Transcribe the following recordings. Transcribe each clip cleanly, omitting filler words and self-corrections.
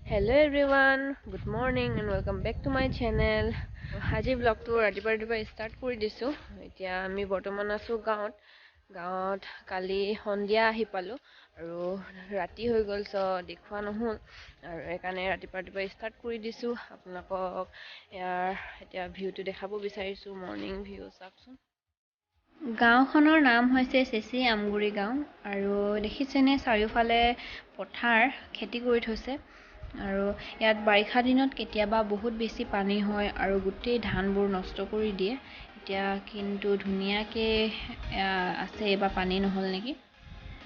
Hello everyone, good morning and welcome back to my channel. আজি ব্লগটো ৰাতিপুৱা start কৰি দিছোঁ। এতিয়া আমি বৰ্তমান আছোঁ গাঁৱত কালি সন্ধিয়া আহি পালোঁ আৰু ৰাতি হৈ গ'ল দেখুৱা নহ'ল আৰু সেইকাৰণে ৰাতিপুৱা ষ্টাৰ্ট কৰি দিছোঁ। আপোনালোকক ইয়াৰ এতিয়া ভিউটো দেখাব বিচাৰিছোঁ, মৰ্ণিং ভিউ চাওকচোন। গাঁওখনৰ নাম হৈছে চেচি আমগুৰি গাঁও আৰু দেখিছেনে চাৰিওফালে পথাৰ খেতি কৰি থৈছে আৰু ইয়াত বাৰিষা দিনত কেতিয়াবা বহুত বেছি পানী হয় আৰু গোটেই ধানবোৰ নষ্ট কৰি দিয়ে। এতিয়া কিন্তু ধুনীয়াকৈ আছে, এইবাৰ পানী নহ'ল নেকি।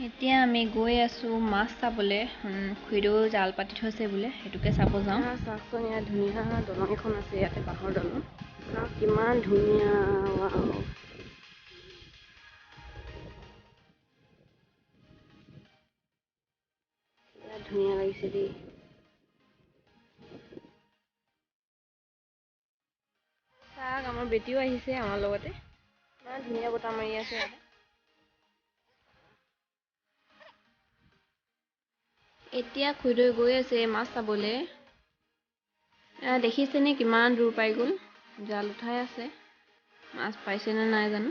এতিয়া আমি গৈ আছোঁ মাছ চাবলৈ। খুৰীদেউ জাল পাতি থৈছে বোলে, সেইটোকে চাব যাওঁ। চাওকচোন, ইয়াত ধুনীয়া দলং এখন আছে, ইয়াতে বাঁহৰ দলং। চাওক কিমান ধুনীয়া, ধুনীয়া লাগিছে দেই। চাওক আমাৰ বেটিও আহিছে আমাৰ লগতে, ইমান ধুনীয়া বতাহ মাৰি আছে ইয়াতে। এতিয়া খুৰীদেউ গৈ আছে মাছ চাবলৈ। দেখিছেনে কিমান দূৰ পাই গ'ল, জাল উঠাই আছে, মাছ পাইছেনে নাই জানো।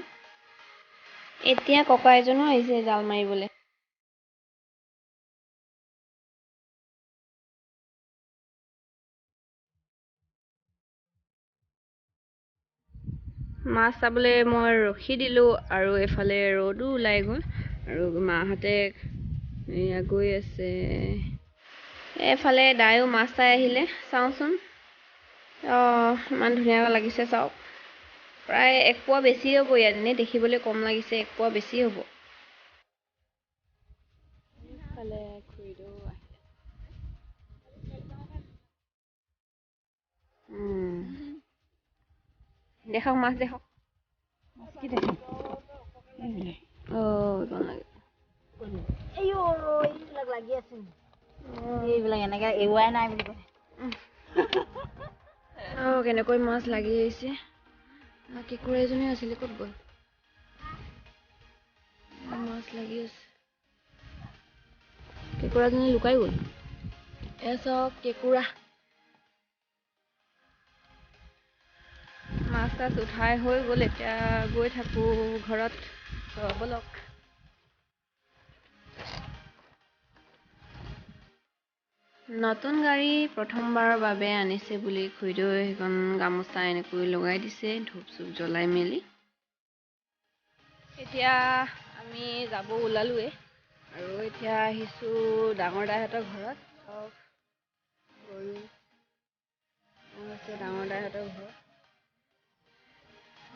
এতিয়া ককা এজনো আহিছে জাল মাৰিবলৈ। মাছ চাবলৈ মই ৰখি দিলোঁ আৰু এফালে ৰ'দো ওলাই গ'ল আৰু মাহঁতে এয়া গৈ আছে। এফালে দাইও মাছ চাই আহিলে, চাওঁচোন। ইমান ধুনীয়া লাগিছে চাওক, প্ৰায় 1 পোৱা বেছি হ'ব। ইয়াত এনেই দেখিবলৈ কম লাগিছে, 1 পোৱা বেছি হ'ব। এইফালে খুৰীদেউ আহিলে। দেখাওক মাছ, দেখাওক। কি দেখে? এইবিলাক লাগি আছে, এইবিলাক এনেকে এৰুৱাই নাই বুলি কয়। কেনেকৈ মাছ লাগি আহিছে। কেঁকুৰা এজনী আছিলে, ক'ত গ'ল? মাছ লাগি আছে, কেঁকুৰাজনী লুকাই গ'ল। চাওক কেঁকুৰা। মাছ চাছ উঠাই হৈ গ'ল, এতিয়া গৈ থাকোঁ ঘৰত। ব'লক। নতুন গাড়ী প্ৰথমবাৰৰ বাবে আনিছে বুলি খুৰীদেউ সেইখন গামোচা এনেকৈ লগাই দিছে, ধূপ চুপ জ্বলাই মেলি। এতিয়া আমি যাব ওলালোৱে আৰু এতিয়া আহিছোঁ ডাঙৰ দাইহঁতৰ ঘৰত। গৰু আছে ডাঙৰ দাইহঁতৰ ঘৰত।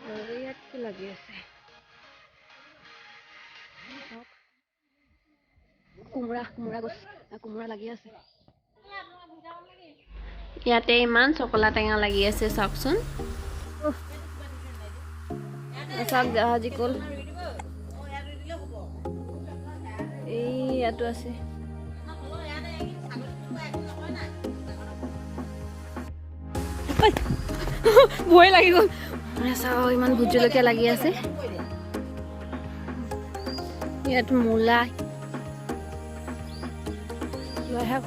ইয়াত কি লাগি আছে? কোমোৰা গছ, কোমোৰা লাগি আছে। ইয়াতে ইমান চকলা টেঙা লাগি আছে, চাওকচোন। চাওক জাহাজী কল, এই ইয়াতো আছে। ভয় লাগি গ'ল। চাওক ইমান ভোট জলকীয়া লাগি আছে। ইয়াত মূলা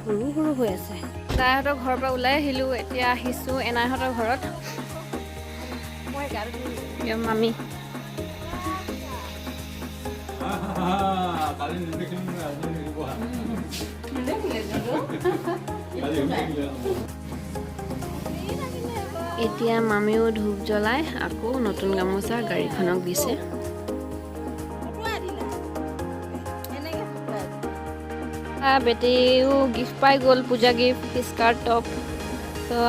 সৰু সৰু হৈ আছে। দাইহঁতৰ ঘৰৰ পৰা ওলাই আহিলোঁ, এতিয়া আহিছোঁ এনাইহঁতৰ ঘৰত। মামী এতিয়া মামীও ধূপ জ্বলাই আকৌ নতুন গামোচা গাড়ীখনক দিছে। বেটিও গিফ্ট পাই গ'ল, পূজা গিফ্ট, স্কাৰ্ট টপ।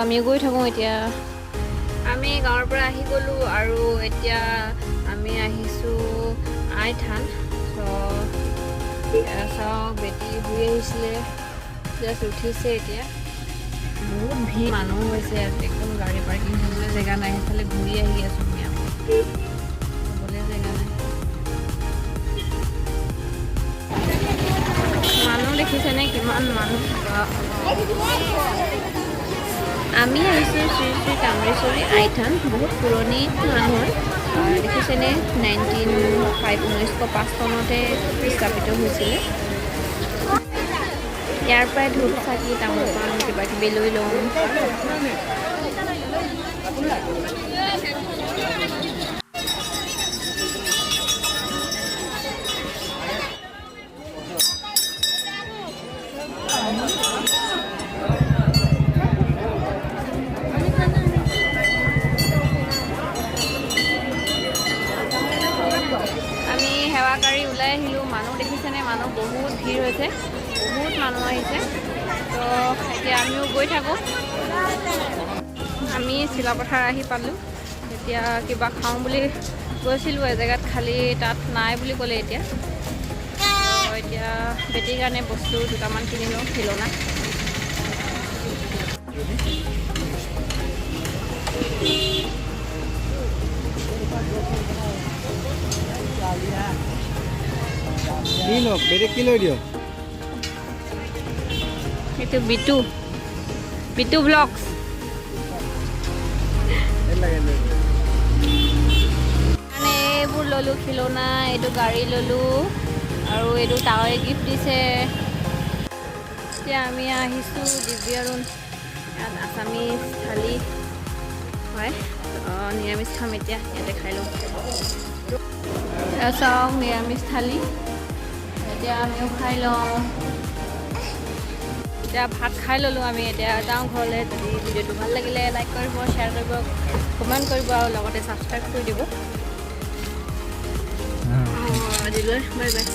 আমি গৈ থাকোঁ এতিয়া। আমি গাঁৱৰ পৰা আহি গ'লোঁ আৰু এতিয়া আমি আহিছোঁ আই থান। চাওক বেটি শুই আহিছিলে, জাষ্ট উঠিছে এতিয়া। বহুত ভিৰ মানুহ হৈছে ইয়াত, একদম গাড়ী পাৰ্কিং হ'বলৈ জেগা নাই। সেইফালে ঘূৰি আহি আছোঁ আমি, হ'বলৈ জেগা নাই। মানুহ দেখিছেনে কিমান মানুহ? আমি আহিছোঁ শ্ৰী শ্ৰী কামৰেশ্বৰী আই থান। বহুত পুৰণি থান হয়, দেখিছেনে 1905 চনতে স্থাপিত হৈছিলে। ইয়াৰ পৰাই ধূপ চাকি তামোল পাণ কিবা কিবি লৈ লওঁ। আমি সেৱাকাৰী ওলাই আহিলোঁ। মানুহ দেখিছেনে? মানুহ বহুত ভিৰ হৈছে, বহুত মানুহ আহিছে। তো এতিয়া আমিও গৈ থাকোঁ। আমি চিলাপথাৰ আহি পালোঁ। এতিয়া কিবা খাওঁ বুলি গৈছিলোঁ এজেগাত, খালি তাত নাই বুলি ক'লে এতিয়া। তো এতিয়া বেটীৰ কাৰণে বস্তু দুটামান কিনিলোঁ খিলনা। itu Bitu Vlogs. মানে এইবোৰ ল'লোঁ খিলনা, এইটো গাড়ী ল'লোঁ আৰু এইটো টাৱাৰে গিফ্ট দিছে। এতিয়া আমি আহিছোঁ দিব্যাৰুণ, ইয়াত আছামিজ থালি হয়। নিৰামিষ খাম এতিয়া, ইয়াতে খাই লওঁ। চাওক নিৰামিষ থালি, এতিয়া আমিও খাই লওঁ। এতিয়া ভাত খাই ল'লোঁ আমি, এতিয়া যাওঁ ঘৰলৈ। যদি ভিডিঅ'টো ভাল লাগিলে লাইক কৰিব, শ্বেয়াৰ কৰিব, কমেণ্ট কৰিব আৰু লগতে ছাবস্ক্ৰাইব কৰি দিব। আজিলৈ বাই বাই।